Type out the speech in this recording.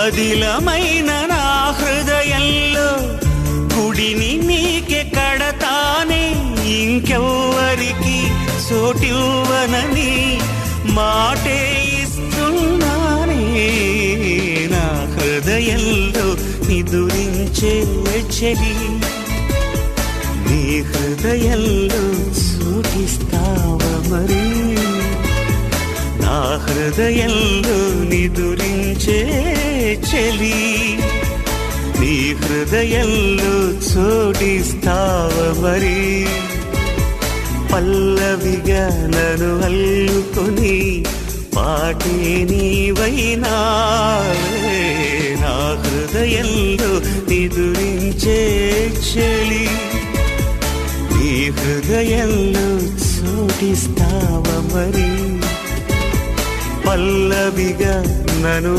పదిలమైన నా హృదయంలో గుడిని నీకే కడతానే, ఇంకెవ్వరికి చోటివ్వనని మాటే ఇస్తున్నానే. నా హృదయంలో నిదురించే చెలి, నీ హృదయంలో చోటిస్తావా మరి? నా హృదయంలో నిదురించే చెలి, నీ హృదయంలో చోటిస్తావా మరి? పల్లవిగా నన్ను అల్లుకొని పాటే నీవైనావే. నా హృదయంలో నిదురించే చెలి, నీ హృదయంలో చోటిస్తావా మరి? పల్లవిగా నన్ను